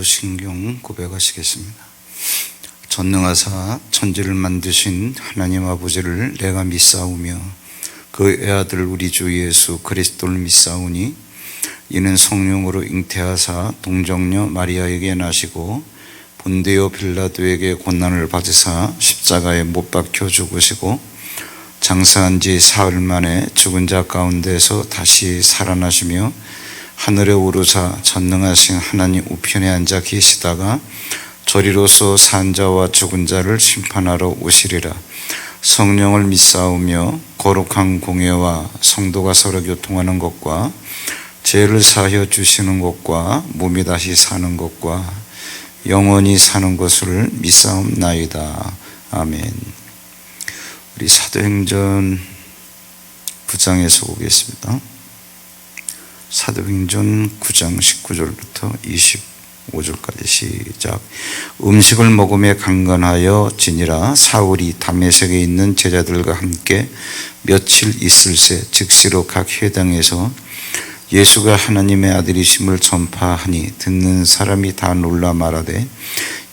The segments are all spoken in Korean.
신경 고백하시겠습니다. 전능하사 천지를 만드신 하나님 아버지를 내가 믿사오며 그 외아들 우리 주 예수 그리스도를 믿사오니 이는 성령으로 잉태하사 동정녀 마리아에게 나시고 본데오 빌라도에게 고난을 받으사 십자가에 못 박혀 죽으시고 장사한 지 사흘 만에 죽은 자 가운데서 다시 살아나시며 하늘에 오르사 전능하신 하나님 우편에 앉아 계시다가 저리로서 산 자와 죽은 자를 심판하러 오시리라. 성령을 믿사오며 거룩한 공예와 성도가 서로 교통하는 것과 죄를 사하여 주시는 것과 몸이 다시 사는 것과 영원히 사는 것을 믿사옵나이다. 아멘. 우리 사도행전 9장에서 보겠습니다. 사도행전 9장 19절부터 25절까지 시작. 음식을 먹음에 강건하여 지니라. 사울이 다메섹에 있는 제자들과 함께 며칠 있을새 즉시로 각 회당에서 예수가 하나님의 아들이심을 전파하니 듣는 사람이 다 놀라 말하되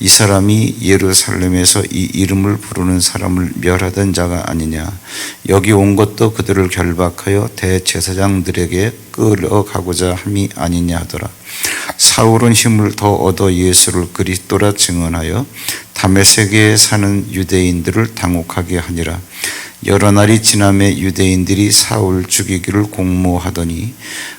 이 사람이 예루살렘에서 이 이름을 부르는 사람을 멸하던 자가 아니냐. 여기 온 것도 그들을 결박하여 대제사장들에게 끌어가고자 함이 아니냐 하더라. 사울은 힘을 더 얻어 예수를 그리스도라 증언하여 다메섹에 사는 유대인들을 당혹하게 하니라. 여러 날이 지남에 유대인들이 사울 죽이기를 공모하더니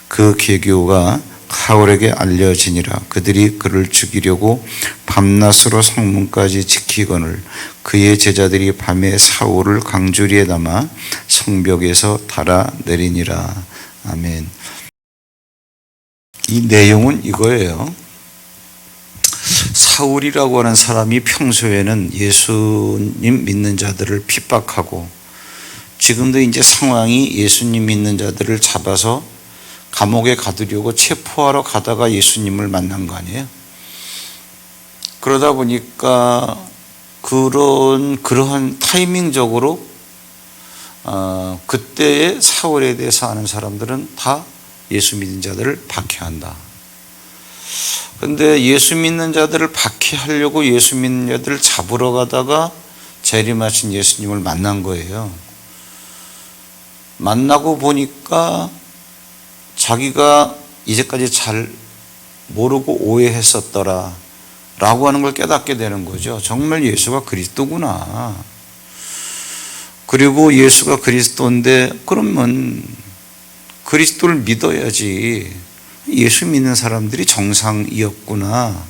그 계교가 사울에게 알려지니라. 그들이 그를 죽이려고 밤낮으로 성문까지 지키거늘 그의 제자들이 밤에 사울을 강주리에 담아 성벽에서 달아내리니라. 아멘. 이 내용은 이거예요. 사울이라고 하는 사람이 평소에는 예수님 믿는 자들을 핍박하고 지금도 이제 상황이 예수님 믿는 자들을 잡아서 감옥에 가두려고 체포하러 가다가 예수님을 만난 거 아니에요? 그러다 보니까 그러한 타이밍적으로 그때의 사울에 대해서 아는 사람들은 다 예수 믿는 자들을 박해한다. 그런데 예수 믿는 자들을 박해하려고 예수 믿는 자들을 잡으러 가다가 재림하신 예수님을 만난 거예요. 만나고 보니까 자기가 이제까지 잘 모르고 오해했었더라 라고 하는 걸 깨닫게 되는 거죠. 정말 예수가 그리스도구나. 그리고 예수가 그리스도인데 그러면 그리스도를 믿어야지 예수 믿는 사람들이 정상이었구나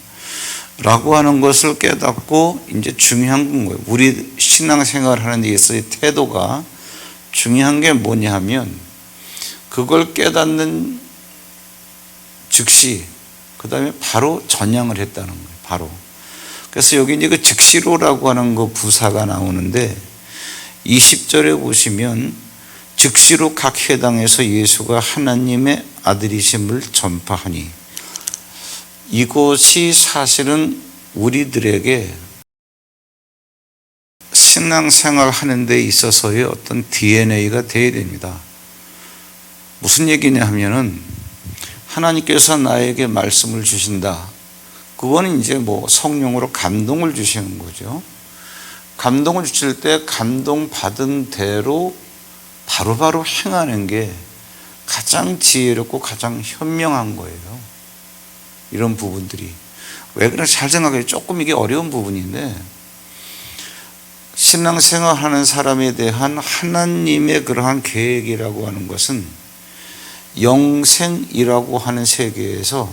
라고 하는 것을 깨닫고 이제 중요한 거예요. 우리 신앙생활 하는 데 있어서의 태도가 중요한 게 뭐냐 하면 그걸 깨닫는 즉시 그 다음에 바로 전향을 했다는 거예요. 바로. 그래서 여기 이제 그 즉시로라고 하는 그 부사가 나오는데 20절에 보시면 즉시로 각 회당에서 예수가 하나님의 아들이심을 전파하니 이것이 사실은 우리들에게 신앙생활 하는 데 있어서의 어떤 DNA가 되어야 됩니다. 무슨 얘기냐 하면은 하나님께서 나에게 말씀을 주신다. 그거는 이제 뭐 성령으로 감동을 주시는 거죠. 감동을 주실 때 감동받은 대로 바로바로 행하는 게 가장 지혜롭고 가장 현명한 거예요. 이런 부분들이. 왜 그런지 잘 생각해요. 조금 이게 어려운 부분인데 신앙생활 하는 사람에 대한 하나님의 그러한 계획이라고 하는 것은 영생이라고 하는 세계에서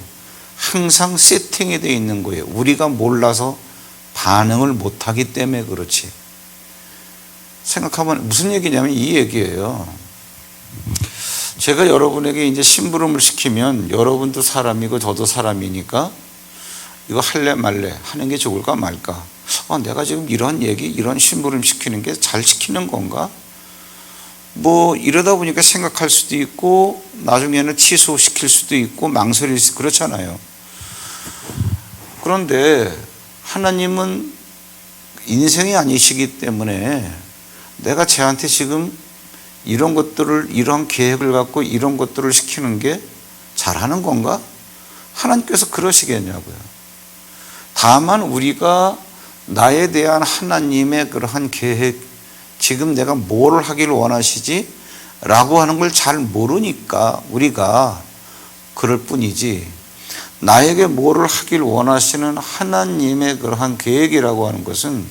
항상 세팅이 되어 있는 거예요. 우리가 몰라서 반응을 못하기 때문에 그렇지. 생각하면 무슨 얘기냐면 이 얘기예요. 제가 여러분에게 이제 심부름을 시키면 여러분도 사람이고 저도 사람이니까 이거 할래 말래 하는 게 좋을까 말까. 내가 지금 이런 얘기, 이런 심부름 시키는 게 잘 시키는 건가? 뭐 이러다 보니까 생각할 수도 있고 나중에는 취소시킬 수도 있고 망설일 수 그렇잖아요. 그런데 하나님은 인생이 아니시기 때문에 내가 쟤한테 지금 이런 것들을 이런 계획을 갖고 이런 것들을 시키는 게 잘하는 건가? 하나님께서 그러시겠냐고요. 다만 우리가 나에 대한 하나님의 그러한 계획, 지금 내가 뭘 하기를 원하시지? 라고 하는 걸 잘 모르니까 우리가 그럴 뿐이지, 나에게 뭐를 하길 원하시는 하나님의 그러한 계획이라고 하는 것은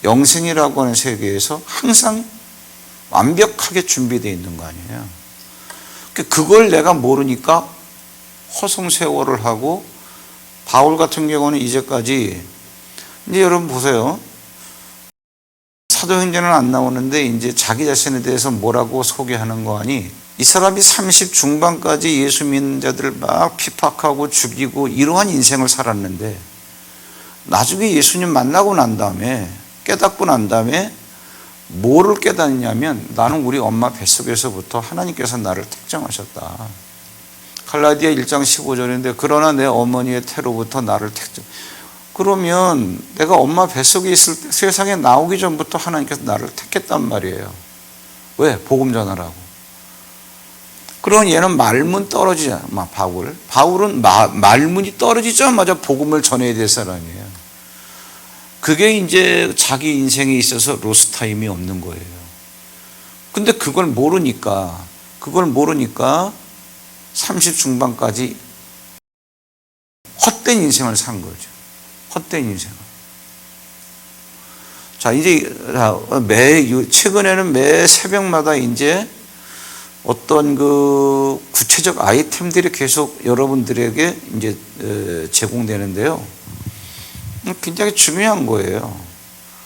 영생이라고 하는 세계에서 항상 완벽하게 준비되어 있는 거 아니에요. 그걸 내가 모르니까 허송세월을 하고, 바울 같은 경우는 이제까지, 이제 여러분 보세요. 사도행전은 안 나오는데 이제 자기 자신에 대해서 뭐라고 소개하는 거 아니? 이 사람이 30 중반까지 예수 믿는 자들을 막 핍박하고 죽이고 이러한 인생을 살았는데, 나중에 예수님 만나고 난 다음에, 깨닫고 난 다음에 뭐를 깨닫냐면, 나는 우리 엄마 뱃속에서부터 하나님께서 나를 택정하셨다. 갈라디아 1장 15절인데 그러나 내 어머니의 태로부터 나를 택정. 그러면 내가 엄마 뱃속에 있을 때, 세상에 나오기 전부터 하나님께서 나를 택했단 말이에요. 왜? 복음 전하라고. 그러면 얘는 말문 떨어지잖아. 바울은 말문이 떨어지자마자 복음을 전해야 될 사람이에요. 그게 이제 자기 인생에 있어서 로스타임이 없는 거예요. 근데 그걸 모르니까 30 중반까지 헛된 인생을 산 거죠. 헛된 인생을. 자, 이제 최근에는 매 새벽마다 이제 어떤 그 구체적 아이템들이 계속 여러분들에게 이제 제공되는데요. 굉장히 중요한 거예요.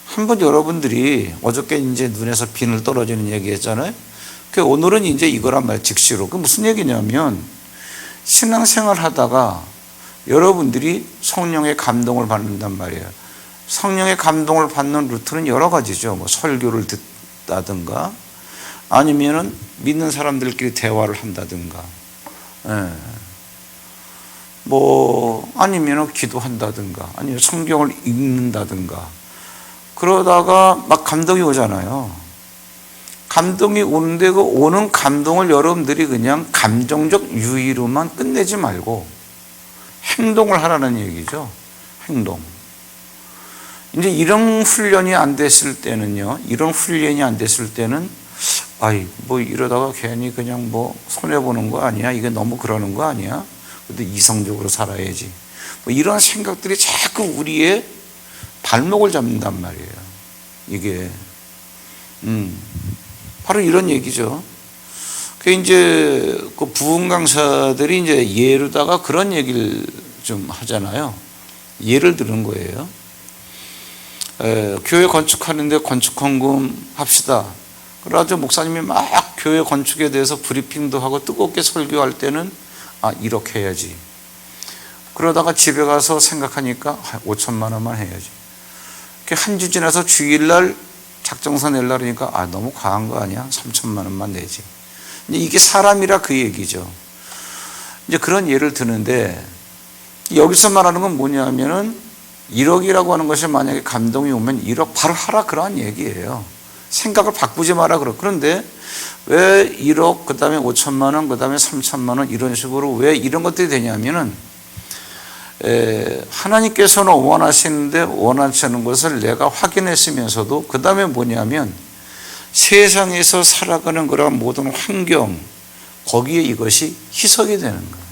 한번 여러분들이 어저께 이제 눈에서 비늘 떨어지는 얘기 했잖아요. 오늘은 이제 이거란 말, 즉시로. 그 무슨 얘기냐면, 신앙생활 하다가 여러분들이 성령의 감동을 받는단 말이에요. 성령의 감동을 받는 루트는 여러 가지죠. 뭐 설교를 듣다든가, 아니면은 믿는 사람들끼리 대화를 한다든가, 아니면은 기도한다든가, 아니면 성경을 읽는다든가. 그러다가 막 감동이 오잖아요. 감동이 오는데 그 오는 감동을 여러분들이 그냥 감정적 유의로만 끝내지 말고 행동을 하라는 얘기죠. 행동. 이제 이런 훈련이 안 됐을 때는요, 이러다가 괜히 그냥 손해보는 거 아니야? 이게 너무 그러는 거 아니야? 근데 이성적으로 살아야지. 이런 생각들이 자꾸 우리의 발목을 잡는단 말이에요. 이게. 바로 이런 얘기죠. 그 이제 그 부흥 강사들이 이제 예로다가 그런 얘기를 좀 하잖아요. 예를 들은 거예요. 교회 건축하는데 건축헌금 합시다. 그래가지고 목사님이 막 교회 건축에 대해서 브리핑도 하고 뜨겁게 설교할 때는 이렇게 해야지. 그러다가 집에 가서 생각하니까 5천만 원만 해야지. 한 주 지나서 주일날 작정서 낼라 그러니까 너무 과한 거 아니야? 3천만 원만 내지. 이게 사람이라 그 얘기죠. 이제 그런 예를 드는데, 여기서 말하는 건 뭐냐면은 1억이라고 하는 것이 만약에 감동이 오면 1억 바로 하라, 그러한 얘기예요. 생각을 바꾸지 마라. 그런데 왜 1억, 그 다음에 5천만 원, 그 다음에 3천만 원, 이런 식으로 왜 이런 것들이 되냐면은, 하나님께서는 원하시는데 원하지 않는 것을 내가 확인했으면서도, 그 다음에 뭐냐면 세상에서 살아가는 그런 모든 환경, 거기에 이것이 희석이 되는 거예요.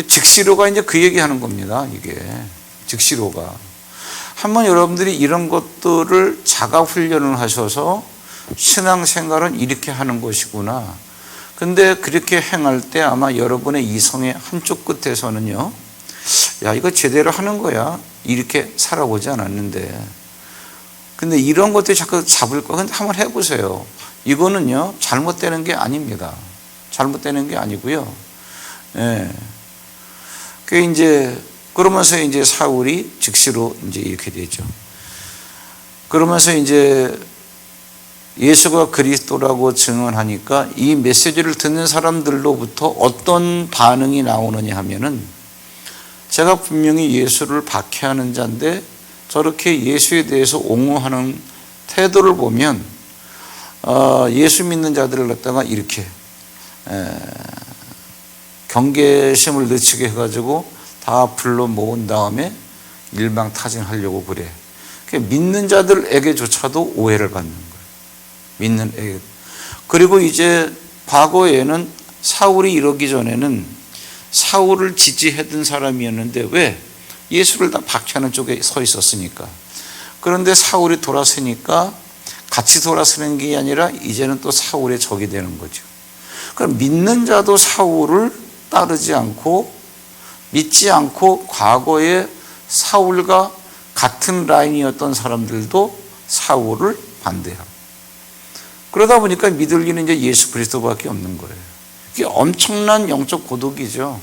즉시로가 이제 그 얘기하는 겁니다. 이게 즉시로가. 한번 여러분들이 이런 것들을 자가 훈련을 하셔서 신앙생활은 이렇게 하는 것이구나. 근데 그렇게 행할 때 아마 여러분의 이성의 한쪽 끝에서는요, 야, 이거 제대로 하는 거야. 이렇게 살아보지 않았는데. 근데 이런 것들이 자꾸 잡을 거. 근데 한번 해보세요. 이거는요, 잘못되는 게 아닙니다. 잘못되는 게 아니고요. 그러면서 이제 사울이 즉시로 이제 이렇게 되죠. 그러면서 이제 예수가 그리스도라고 증언하니까 이 메시지를 듣는 사람들로부터 어떤 반응이 나오느냐 하면은, 제가 분명히 예수를 박해하는 자인데 저렇게 예수에 대해서 옹호하는 태도를 보면 예수 믿는 자들을 갖다가 이렇게 경계심을 늦추게 해가지고 다 불러 모은 다음에 일망타진하려고 그래. 믿는 자들에게조차도 오해를 받는 거예요. 믿는 에게. 그리고 이제 과거에는 사울이 이러기 전에는 사울을 지지했던 사람이었는데 왜? 예수를 다 박해하는 쪽에 서 있었으니까. 그런데 사울이 돌아서니까 같이 돌아서는 게 아니라 이제는 또 사울의 적이 되는 거죠. 그럼 믿는 자도 사울을 따르지 않고 믿지 않고 과거에 사울과 같은 라인이었던 사람들도 사울을 반대하고, 그러다 보니까 믿을 길은 이제 예수 그리스도밖에 없는 거예요. 이게 엄청난 영적 고독이죠.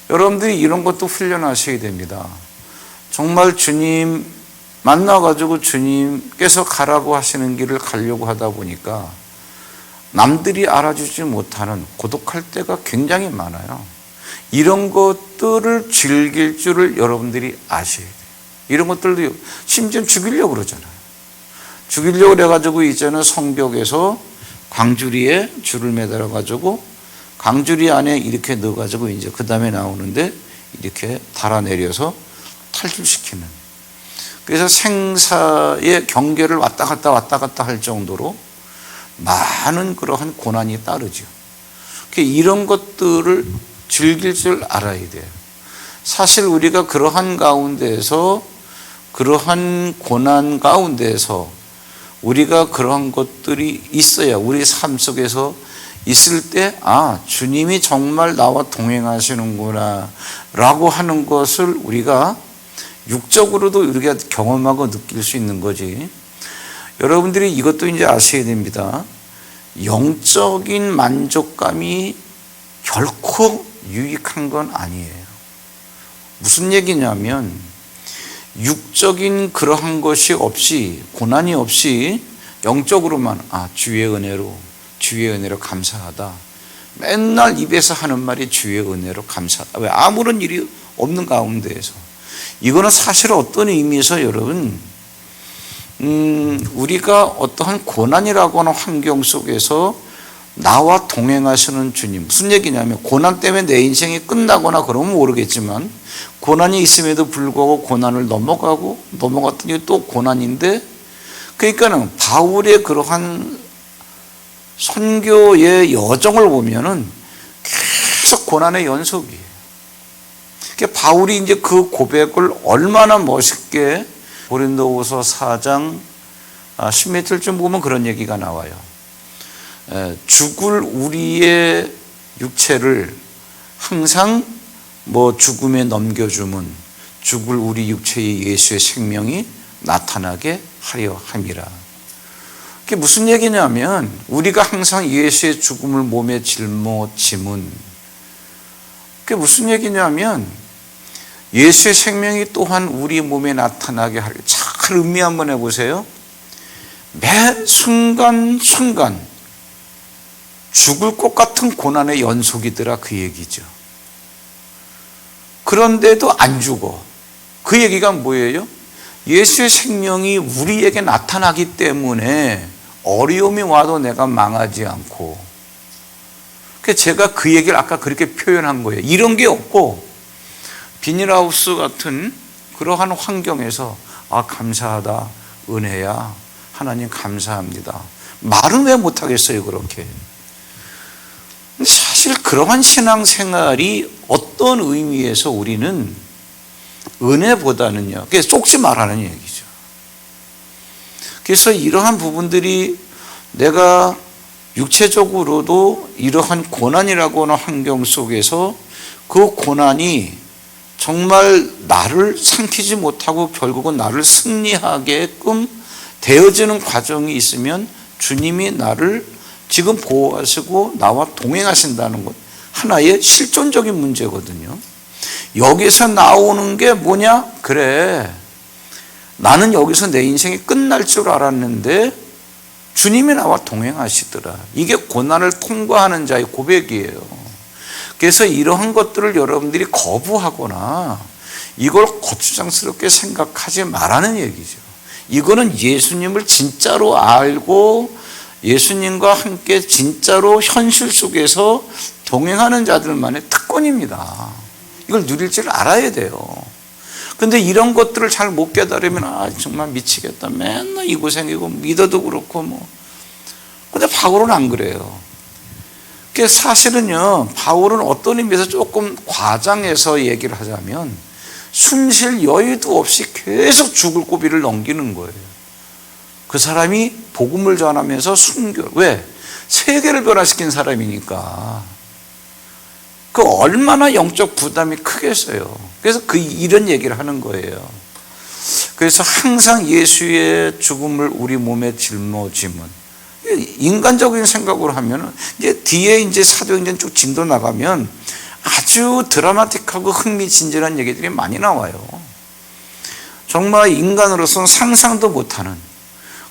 여러분들이 이런 것도 훈련하셔야 됩니다. 정말 주님 만나가지고 주님께서 가라고 하시는 길을 가려고 하다 보니까 남들이 알아주지 못하는 고독할 때가 굉장히 많아요. 이런 것들을 즐길 줄을 여러분들이 아셔야 돼요. 이런 것들도 심지어 죽이려고 그러잖아요. 죽이려고 그래가지고 이제는 성벽에서 광주리에 줄을 매달아가지고 광주리 안에 이렇게 넣어가지고 이제 그 다음에 나오는데 이렇게 달아내려서 탈출시키는. 그래서 생사의 경계를 왔다 갔다 할 정도로 많은 그러한 고난이 따르죠. 이런 것들을 즐길 줄 알아야 돼요. 사실 우리가 그러한 가운데서, 그러한 고난 가운데서 우리가 그러한 것들이 있어야 우리 삶 속에서 있을 때, 아, 주님이 정말 나와 동행하시는구나 라고 하는 것을 우리가 육적으로도 우리가 경험하고 느낄 수 있는 거지. 여러분들이 이것도 이제 아셔야 됩니다. 영적인 만족감이 결코 유익한 건 아니에요. 무슨 얘기냐면 육적인 그러한 것이 없이, 고난이 없이 영적으로만 주의 은혜로 감사하다. 맨날 입에서 하는 말이 주의 은혜로 감사하다. 왜? 아무런 일이 없는 가운데에서. 이거는 사실 어떤 의미에서 여러분, 우리가 어떠한 고난이라고 하는 환경 속에서 나와 동행하시는 주님, 무슨 얘기냐면 고난 때문에 내 인생이 끝나거나 그러면 모르겠지만 고난이 있음에도 불구하고 고난을 넘어갔더니 또 고난인데, 그러니까는 바울의 그러한 선교의 여정을 보면은 계속 고난의 연속이에요. 그러니까 바울이 이제 그 고백을 얼마나 멋있게 고린도후서 4장 10절쯤 보면 그런 얘기가 나와요. 죽을 우리의 육체를 항상 죽음에 넘겨주면 죽을 우리 육체의 예수의 생명이 나타나게 하려 함이라. 그게 무슨 얘기냐면 우리가 항상 예수의 죽음을 몸에 짊어지면, 그게 무슨 얘기냐면 예수의 생명이 또한 우리 몸에 나타나게 하려. 잘 음미 한번 해보세요. 매 순간순간 죽을 것 같은 고난의 연속이더라, 그 얘기죠. 그런데도 안 죽어. 그 얘기가 뭐예요? 예수의 생명이 우리에게 나타나기 때문에 어려움이 와도 내가 망하지 않고. 제가 그 얘기를 아까 그렇게 표현한 거예요. 이런 게 없고 비닐하우스 같은 그러한 환경에서 감사하다, 은혜야, 하나님 감사합니다. 말은 왜 못하겠어요, 그렇게. 사실 그러한 신앙생활이 어떤 의미에서 우리는 은혜보다는요, 그게 쏙지 말라는 얘기죠. 그래서 이러한 부분들이 내가 육체적으로도 이러한 고난이라고 하는 환경 속에서 그 고난이 정말 나를 삼키지 못하고 결국은 나를 승리하게끔 되어지는 과정이 있으면 주님이 나를 지금 보호하시고 나와 동행하신다는 것, 하나의 실존적인 문제거든요. 여기서 나오는 게 뭐냐? 그래, 나는 여기서 내 인생이 끝날 줄 알았는데 주님이 나와 동행하시더라. 이게 고난을 통과하는 자의 고백이에요. 그래서 이러한 것들을 여러분들이 거부하거나 이걸 거추장스럽게 생각하지 말라는 얘기죠. 이거는 예수님을 진짜로 알고 예수님과 함께 진짜로 현실 속에서 동행하는 자들만의 특권입니다. 이걸 누릴 줄 알아야 돼요. 근데 이런 것들을 잘 못 깨달으면 정말 미치겠다. 맨날 이 고생이고 믿어도 그렇고 뭐. 근데 바울은 안 그래요. 사실은요, 바울은 어떤 의미에서 조금 과장해서 얘기를 하자면 숨 쉴 여유도 없이 계속 죽을 고비를 넘기는 거예요. 그 사람이 복음을 전하면서 순교. 왜? 세계를 변화시킨 사람이니까. 그 얼마나 영적 부담이 크겠어요. 그래서 이런 얘기를 하는 거예요. 그래서 항상 예수의 죽음을 우리 몸에 짊어짐은, 인간적인 생각으로 하면 이제 뒤에 이제 사도행전 쭉 진도 나가면 아주 드라마틱하고 흥미진진한 얘기들이 많이 나와요. 정말 인간으로서는 상상도 못하는,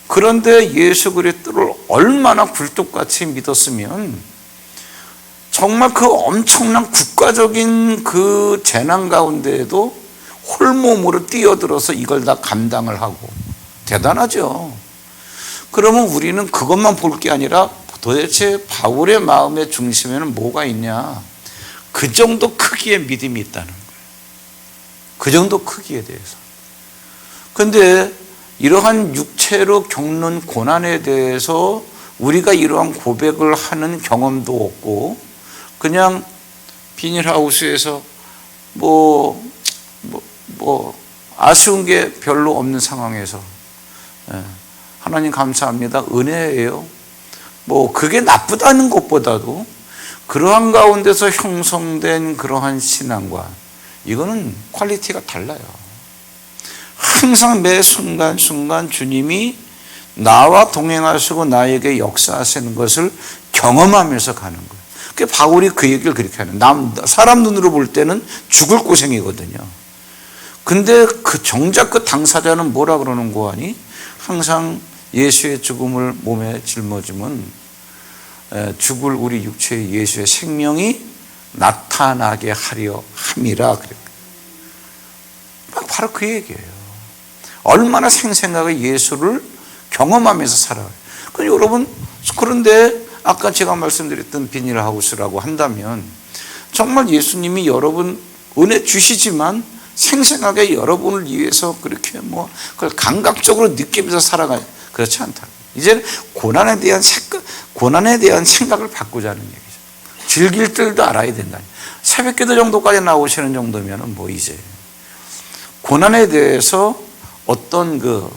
그런데 예수 그리스도를 얼마나 굴뚝같이 믿었으면 정말 그 엄청난 국가적인 그 재난 가운데에도 홀몸으로 뛰어들어서 이걸 다 감당을 하고, 대단하죠. 그러면 우리는 그것만 볼 게 아니라 도대체 바울의 마음의 중심에는 뭐가 있냐, 그 정도 크기의 믿음이 있다는 거예요. 그 정도 크기에 대해서. 그런데 이러한 육체로 겪는 고난에 대해서 우리가 이러한 고백을 하는 경험도 없고, 그냥 비닐하우스에서 아쉬운 게 별로 없는 상황에서 하나님 감사합니다, 은혜예요, 그게 나쁘다는 것보다도 그러한 가운데서 형성된 그러한 신앙과 이거는 퀄리티가 달라요. 항상 매 순간순간 주님이 나와 동행하시고 나에게 역사하시는 것을 경험하면서 가는 거예요. 바울이 그 얘기를 그렇게 하는, 사람 눈으로 볼 때는 죽을 고생이거든요. 근데 정작 그 당사자는 뭐라 그러는 거 아니? 항상 예수의 죽음을 몸에 짊어지면 죽을 우리 육체의 예수의 생명이 나타나게 하려 함이라. 바로 그 얘기예요. 얼마나 생생하게 예수를 경험하면서 살아요. 여러분, 그런데 아까 제가 말씀드렸던 비닐하우스라고 한다면 정말 예수님이 여러분 은혜 주시지만 생생하게 여러분을 위해서 그렇게 그걸 감각적으로 느끼면서 살아가요. 그렇지 않다. 이제는 고난에 대한 생각을 바꾸자는 얘기죠. 즐길 줄도 알아야 된다. 새벽기도 정도까지 나오시는 정도면 이제 고난에 대해서 어떤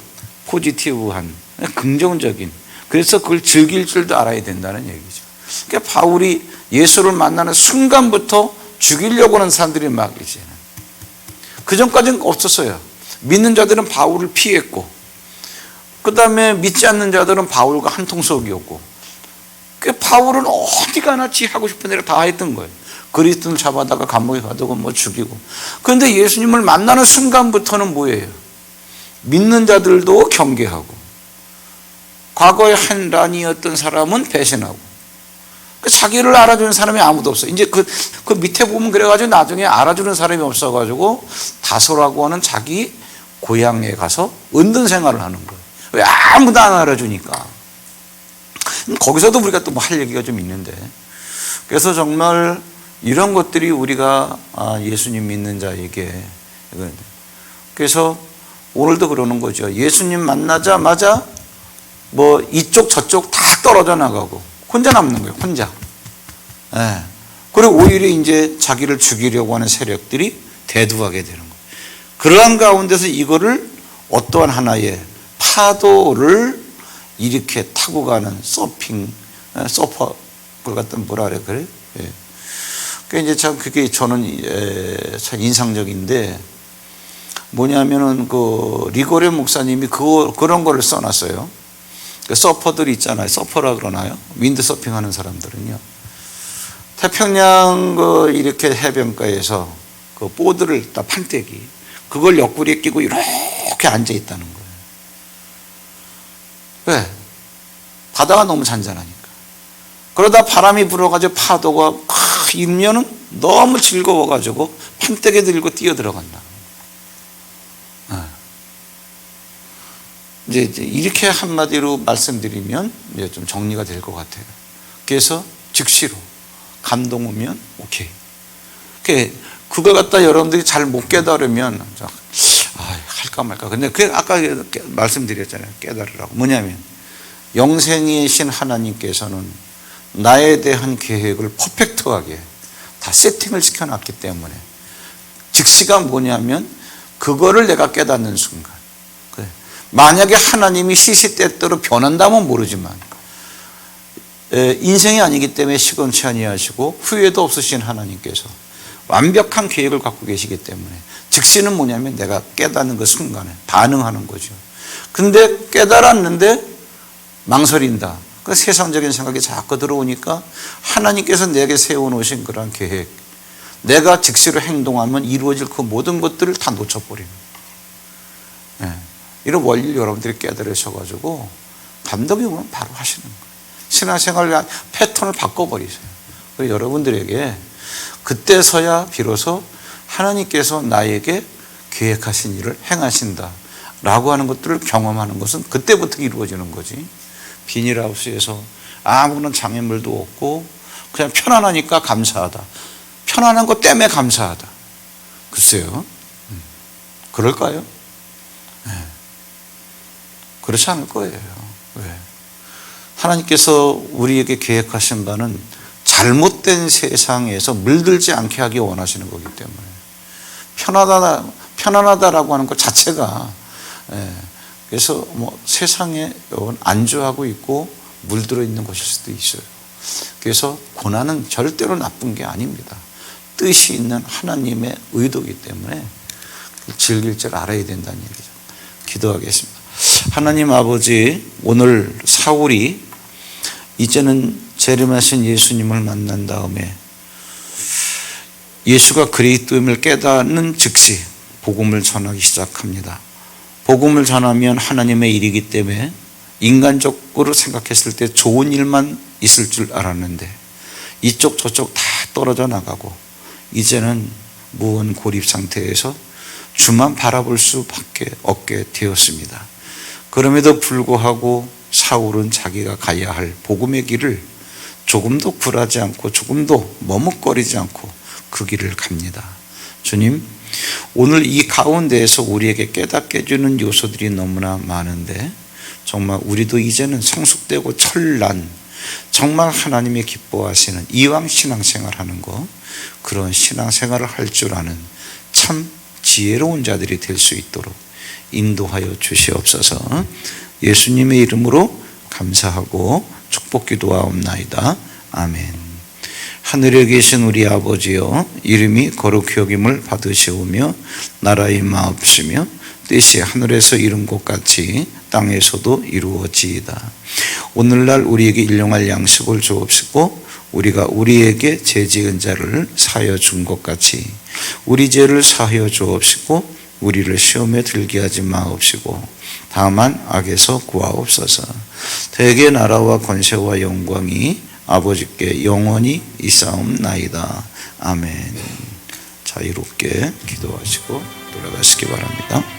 포지티브한 긍정적인, 그래서 그걸 즐길 줄도 알아야 된다는 얘기죠. 그러니까 바울이 예수를 만나는 순간부터 죽이려고 하는 사람들이 막 이제, 그 전까지는 없었어요. 믿는 자들은 바울을 피했고, 그 다음에 믿지 않는 자들은 바울과 한통속이었고, 바울은 어디 가나 지 하고 싶은 대로 다 했던 거예요. 그리스도를 잡아다가 감옥에 가두고 죽이고. 그런데 예수님을 만나는 순간부터는 뭐예요? 믿는 자들도 경계하고, 과거에 한 란이었던 사람은 배신하고, 자기를 알아주는 사람이 아무도 없어요. 이제 그 밑에 보면 그래가지고 나중에 알아주는 사람이 없어가지고 다소라고 하는 자기 고향에 가서 은둔 생활을 하는 거예요. 왜? 아무도 안 알아주니까. 거기서도 우리가 또 할 얘기가 좀 있는데, 그래서 정말 이런 것들이 우리가 예수님 믿는 자에게, 그래서 오늘도 그러는 거죠. 예수님 만나자마자 이쪽 저쪽 다 떨어져 나가고 혼자 남는 거예요. 혼자. 그리고 오히려 이제 자기를 죽이려고 하는 세력들이 대두하게 되는 거예요. 그러한 가운데서 이거를 어떠한 하나의 파도를 이렇게 타고 가는 서퍼, 그걸 갖다 뭐라 그래? 그러니까 이제 참 그게 저는 참 인상적인데, 뭐냐면은 리고레 목사님이 그런 거를 써놨어요. 서퍼들이 있잖아요. 서퍼라 그러나요? 윈드 서핑 하는 사람들은요. 태평양 이렇게 해변가에서 보드를 다 판때기, 그걸 옆구리에 끼고 이렇게 앉아 있다는 거예요. 왜? 바다가 너무 잔잔하니까. 그러다 바람이 불어가지고 파도가 팍 일면은 너무 즐거워가지고 판때기 들고 뛰어 들어간다. 이제 이렇게 한마디로 말씀드리면 이제 좀 정리가 될 것 같아요. 그래서 즉시로 감동 오면 오케이. 그걸 갖다 여러분들이 잘 못 깨달으면 할까 말까. 근데 그 아까 말씀드렸잖아요. 깨달으라고. 뭐냐면 영생이신 하나님께서는 나에 대한 계획을 퍼펙트하게 다 세팅을 시켜놨기 때문에 즉시가 뭐냐면 그거를 내가 깨닫는 순간. 그래. 만약에 하나님이 시시때때로 변한다면 모르지만 인생이 아니기 때문에 시건치 아니하시고 후회도 없으신 하나님께서 완벽한 계획을 갖고 계시기 때문에 즉시는 뭐냐면 내가 깨닫는 그 순간에 반응하는 거죠. 근데 깨달았는데 망설인다. 그 세상적인 생각이 자꾸 들어오니까 하나님께서 내게 세워놓으신 그런 계획, 내가 즉시로 행동하면 이루어질 그 모든 것들을 다 놓쳐버립니다. 이런 원리를 여러분들이 깨달으셔가지고 감동이 오면 바로 하시는 거예요. 신앙생활 패턴을 바꿔버리세요. 그리고 여러분들에게 그때서야 비로소 하나님께서 나에게 계획하신 일을 행하신다 라고 하는 것들을 경험하는 것은 그때부터 이루어지는 거지. 비닐하우스에서 아무런 장애물도 없고 그냥 편안하니까 감사하다, 편안한 것 때문에 감사하다. 글쎄요, 그럴까요? 그렇지 않을 거예요. 왜? 하나님께서 우리에게 계획하신 바는 잘못된 세상에서 물들지 않게 하기 원하시는 거기 때문에 편안하다라고 하는 것 자체가, 그래서 세상에 안주하고 있고 물들어 있는 것일 수도 있어요. 그래서 고난은 절대로 나쁜 게 아닙니다. 뜻이 있는 하나님의 의도이기 때문에 즐길 줄 알아야 된다는 얘기죠. 기도하겠습니다. 하나님 아버지, 오늘 사울이 이제는 재림하신 예수님을 만난 다음에 예수가 그리스도임을 깨닫는 즉시 복음을 전하기 시작합니다. 복음을 전하면 하나님의 일이기 때문에 인간적으로 생각했을 때 좋은 일만 있을 줄 알았는데 이쪽 저쪽 다 떨어져 나가고 이제는 무언 고립 상태에서 주만 바라볼 수밖에 없게 되었습니다. 그럼에도 불구하고 사울은 자기가 가야 할 복음의 길을 조금도 굴하지 않고 조금도 머뭇거리지 않고 그 길을 갑니다. 주님, 오늘 이 가운데에서 우리에게 깨닫게 해주는 요소들이 너무나 많은데 정말 우리도 이제는 성숙되고 철난, 정말 하나님이 기뻐하시는 이왕 신앙생활하는 거, 그런 신앙생활을 할 줄 아는 참 지혜로운 자들이 될 수 있도록 인도하여 주시옵소서. 예수님의 이름으로 감사하고 축복 기도하옵나이다. 아멘. 하늘에 계신 우리 아버지여, 이름이 거룩히 여김을 받으시오며 나라의 마옵시며 뜻이 하늘에서 이룬 것 같이 땅에서도 이루어지이다. 오늘날 우리에게 일용할 양식을 주옵시고 우리가 우리에게 죄 지은 자를 사하여 준 것 같이 우리 죄를 사하여 주옵시고 우리를 시험에 들게 하지 마옵시고 다만 악에서 구하옵소서. 대개 나라와 권세와 영광이 아버지께 영원히 있사옵나이다. 아멘. 자유롭게 기도하시고 돌아가시기 바랍니다.